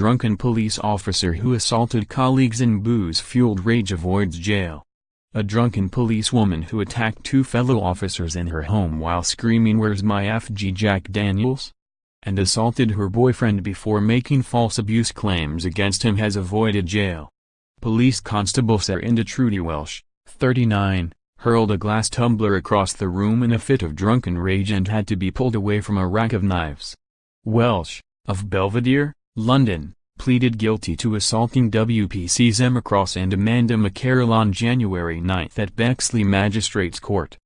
drunken police officer who assaulted colleagues in booze-fueled rage avoids jail. A drunken policewoman who attacked two fellow officers in her home while screaming "Where's my FG Jack Daniels?" and assaulted her boyfriend before making false abuse claims against him has avoided jail. Police Constable Serinda Trudy Welsh, 39, hurled a glass tumbler across the room in a fit of drunken rage and had to be pulled away from a rack of knives. Welsh, of Belvedere, London, pleaded guilty to assaulting WPC's Emma Cross and Amanda McCarroll on January 9 at Bexley Magistrates Court.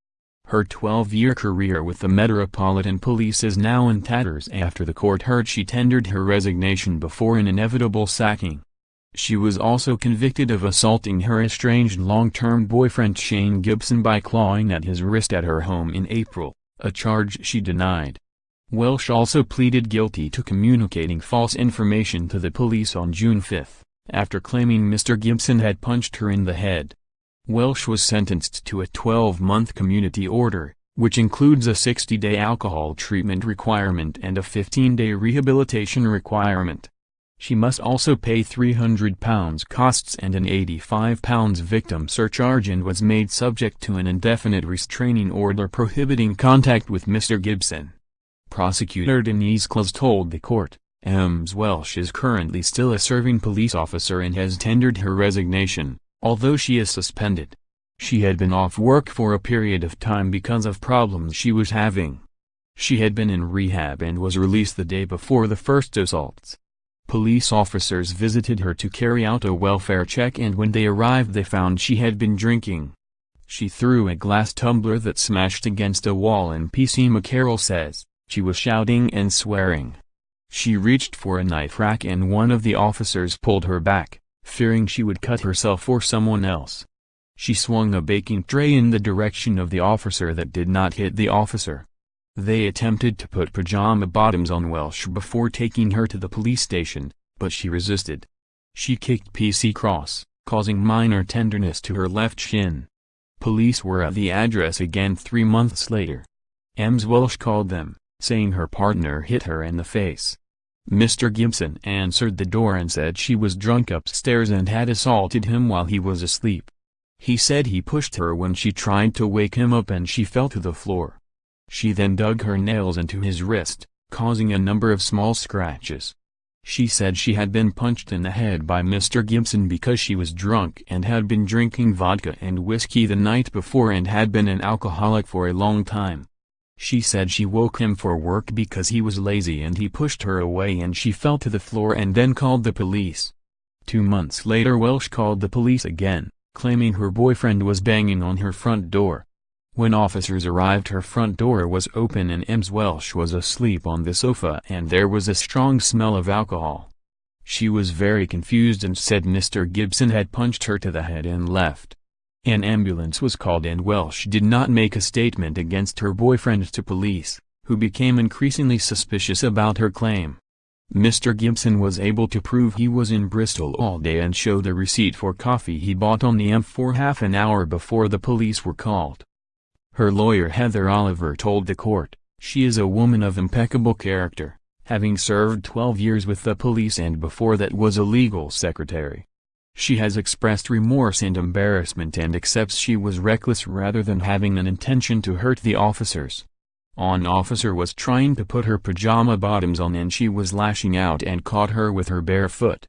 Her 12-year career with the Metropolitan Police is now in tatters after the court heard she tendered her resignation before an inevitable sacking. She was also convicted of assaulting her estranged long-term boyfriend Shane Gibson by clawing at his wrist at her home in April, a charge she denied. Welsh also pleaded guilty to communicating false information to the police on June 5, after claiming Mr. Gibson had punched her in the head. Welsh was sentenced to a 12-month community order, which includes a 60-day alcohol treatment requirement and a 15-day rehabilitation requirement. She must also pay £300 costs and an £85 victim surcharge and was made subject to an indefinite restraining order prohibiting contact with Mr. Gibson. Prosecutor Denise Claus told the court, Ms. Welsh is currently still a serving police officer and has tendered her resignation, although she is suspended. She had been off work for a period of time because of problems she was having. She had been in rehab and was released the day before the first assaults. Police officers visited her to carry out a welfare check and when they arrived they found she had been drinking. She threw a glass tumbler that smashed against a wall and PC McCarroll says, she was shouting and swearing. She reached for a knife rack and one of the officers pulled her back, fearing she would cut herself or someone else. She swung a baking tray in the direction of the officer that did not hit the officer. They attempted to put pajama bottoms on Welsh before taking her to the police station, but she resisted. She kicked PC Cross, causing minor tenderness to her left shin. Police were at the address again 3 months later. Ms. Welsh called them, saying her partner hit her in the face. Mr. Gibson answered the door and said she was drunk upstairs and had assaulted him while he was asleep. He said he pushed her when she tried to wake him up and she fell to the floor. She then dug her nails into his wrist, causing a number of small scratches. She said she had been punched in the head by Mr. Gibson because she was drunk and had been drinking vodka and whiskey the night before and had been an alcoholic for a long time. She said she woke him for work because he was lazy and he pushed her away and she fell to the floor and then called the police. 2 months later Welsh called the police again, claiming her boyfriend was banging on her front door. When officers arrived her front door was open and Ms. Welsh was asleep on the sofa and there was a strong smell of alcohol. She was very confused and said Mr. Gibson had punched her to the head and left. An ambulance was called and Welsh did not make a statement against her boyfriend to police, who became increasingly suspicious about her claim. Mr. Gibson was able to prove he was in Bristol all day and showed a receipt for coffee he bought on the M4 half an hour before the police were called. Her lawyer Heather Oliver told the court, she is a woman of impeccable character, having served 12 years with the police and before that was a legal secretary. She has expressed remorse and embarrassment and accepts she was reckless rather than having an intention to hurt the officers. An officer was trying to put her pajama bottoms on and she was lashing out and caught her with her bare foot.